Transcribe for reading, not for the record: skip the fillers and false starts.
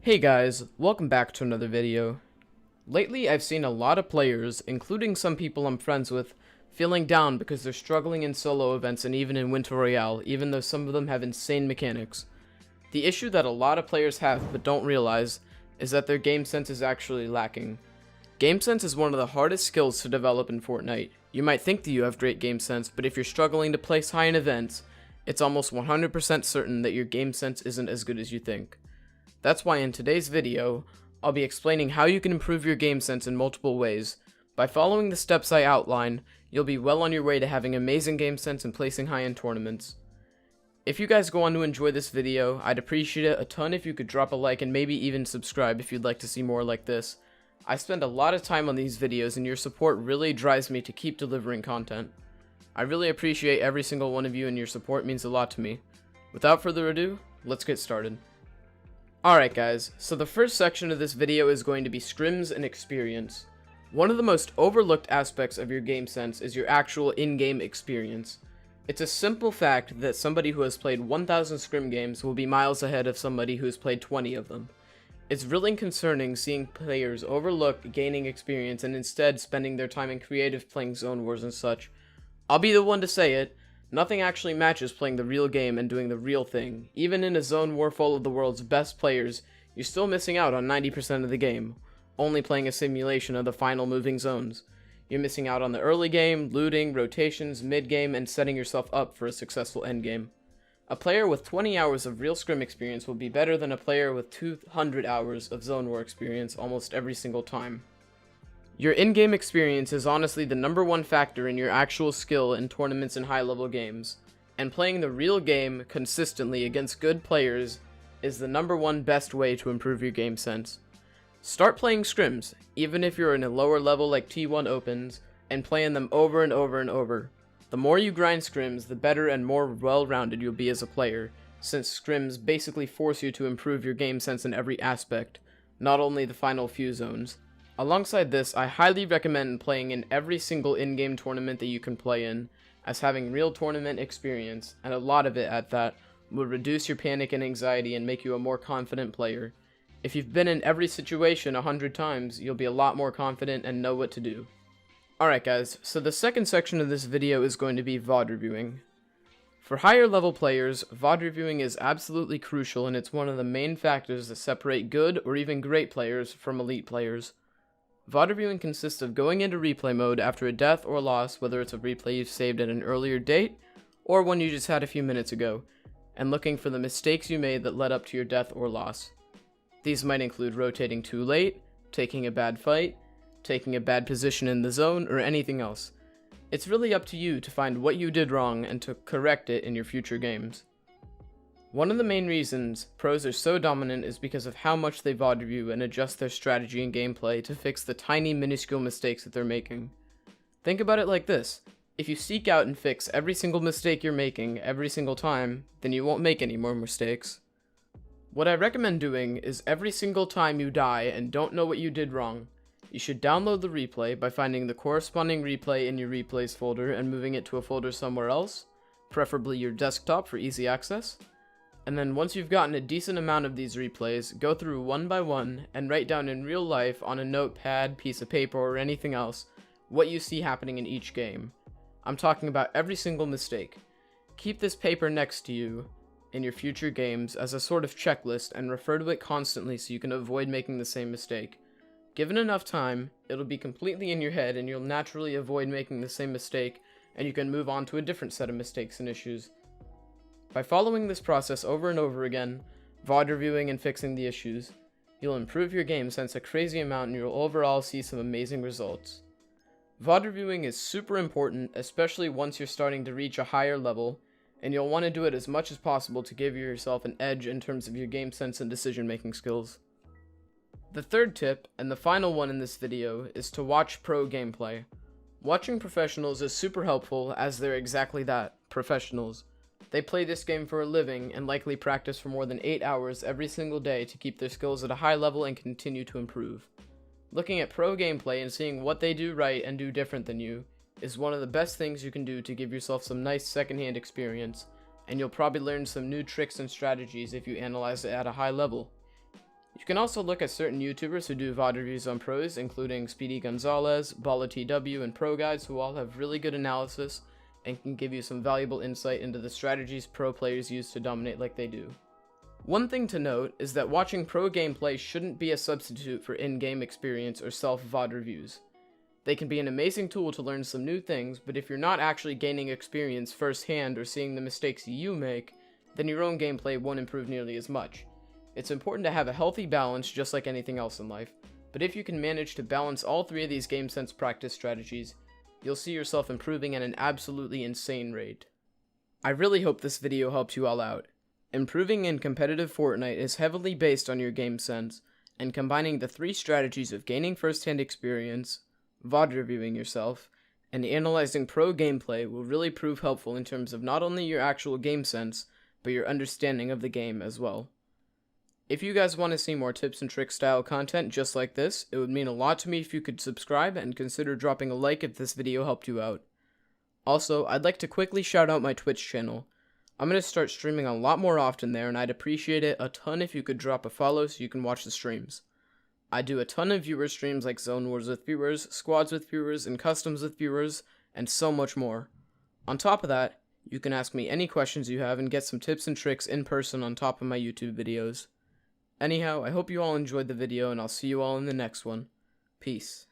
Hey guys, welcome back to another video. Lately I've seen a lot of players, including some people I'm friends with, feeling down because they're struggling in solo events and even in Winter Royale, even though some of them have insane mechanics. The issue that a lot of players have but don't realize is that their game sense is actually lacking. Game sense is one of the hardest skills to develop in Fortnite. You might think that you have great game sense, but if you're struggling to place high in events, it's almost 100% certain that your game sense isn't as good as you think. That's why in today's video, I'll be explaining how you can improve your game sense in multiple ways. By following the steps I outline, you'll be well on your way to having amazing game sense and placing high in tournaments. If you guys go on to enjoy this video, I'd appreciate it a ton if you could drop a like and maybe even subscribe if you'd like to see more like this. I spend a lot of time on these videos and your support really drives me to keep delivering content. I really appreciate every single one of you and your support means a lot to me. Without further ado, let's get started. Alright guys, so the first section of this video is going to be Scrims and Experience. One of the most overlooked aspects of your game sense is your actual in-game experience. It's a simple fact that somebody who has played 1000 Scrim games will be miles ahead of somebody who has played 20 of them. It's really concerning seeing players overlook gaining experience and instead spending their time in creative playing zone wars and such. I'll be the one to say it. Nothing actually matches playing the real game and doing the real thing. Even in a zone war full of the world's best players, you're still missing out on 90% of the game, only playing a simulation of the final moving zones. You're missing out on the early game, looting, rotations, mid-game, and setting yourself up for a successful endgame. A player with 20 hours of real scrim experience will be better than a player with 200 hours of zone war experience almost every single time. Your in-game experience is honestly the #1 factor in your actual skill in tournaments and high-level games, and playing the real game consistently against good players is the #1 best way to improve your game sense. Start playing scrims, even if you're in a lower level like T1 opens, and playing them over and over and over. The more you grind scrims, the better and more well-rounded you'll be as a player, since scrims basically force you to improve your game sense in every aspect, not only the final few zones. Alongside this, I highly recommend playing in every single in-game tournament that you can play in, as having real tournament experience, and a lot of it at that, will reduce your panic and anxiety and make you a more confident player. If you've been in every situation 100 times, you'll be a lot more confident and know what to do. Alright guys, so the second section of this video is going to be VOD reviewing. For higher level players, VOD reviewing is absolutely crucial and it's one of the main factors that separate good or even great players from elite players. VOD reviewing consists of going into replay mode after a death or loss, whether it's a replay you've saved at an earlier date, or one you just had a few minutes ago, and looking for the mistakes you made that led up to your death or loss. These might include rotating too late, taking a bad fight, taking a bad position in the zone, or anything else. It's really up to you to find what you did wrong and to correct it in your future games. One of the main reasons pros are so dominant is because of how much they VOD review and adjust their strategy and gameplay to fix the tiny minuscule mistakes that they're making. Think about it like this: if you seek out and fix every single mistake you're making every single time, then you won't make any more mistakes. What I recommend doing is every single time you die and don't know what you did wrong, you should download the replay by finding the corresponding replay in your replays folder and moving it to a folder somewhere else, preferably your desktop for easy access. And then once you've gotten a decent amount of these replays, go through one by one and write down in real life on a notepad, piece of paper, or anything else what you see happening in each game. I'm talking about every single mistake. Keep this paper next to you in your future games as a sort of checklist and refer to it constantly so you can avoid making the same mistake. Given enough time, it'll be completely in your head and you'll naturally avoid making the same mistake, and you can move on to a different set of mistakes and issues. By following this process over and over again, VOD reviewing and fixing the issues, you'll improve your game sense a crazy amount and you'll overall see some amazing results. VOD reviewing is super important, especially once you're starting to reach a higher level, and you'll want to do it as much as possible to give yourself an edge in terms of your game sense and decision making skills. The third tip, and the final one in this video, is to watch pro gameplay. Watching professionals is super helpful as they're exactly that, professionals. They play this game for a living and likely practice for more than 8 hours every single day to keep their skills at a high level and continue to improve. Looking at pro gameplay and seeing what they do right and do different than you is one of the best things you can do to give yourself some nice secondhand experience, and you'll probably learn some new tricks and strategies if you analyze it at a high level. You can also look at certain YouTubers who do VOD reviews on pros, including Speedy Gonzalez, BallaTW, and Pro Guides, who all have really good analysis and can give you some valuable insight into the strategies pro players use to dominate like they do. One thing to note is that watching pro gameplay shouldn't be a substitute for in-game experience or self-VOD reviews. They can be an amazing tool to learn some new things, but if you're not actually gaining experience firsthand or seeing the mistakes you make, then your own gameplay won't improve nearly as much. It's important to have a healthy balance just like anything else in life, but if you can manage to balance all three of these game sense practice strategies, you'll see yourself improving at an absolutely insane rate. I really hope this video helped you all out. Improving in competitive Fortnite is heavily based on your game sense, and combining the three strategies of gaining first-hand experience, VOD reviewing yourself, and analyzing pro gameplay will really prove helpful in terms of not only your actual game sense, but your understanding of the game as well. If you guys want to see more tips and tricks style content just like this, it would mean a lot to me if you could subscribe and consider dropping a like if this video helped you out. Also, I'd like to quickly shout out my Twitch channel. I'm going to start streaming a lot more often there, and I'd appreciate it a ton if you could drop a follow so you can watch the streams. I do a ton of viewer streams like Zone Wars with viewers, Squads with viewers, and Customs with viewers, and so much more. On top of that, you can ask me any questions you have and get some tips and tricks in person on top of my YouTube videos. Anyhow, I hope you all enjoyed the video, and I'll see you all in the next one. Peace.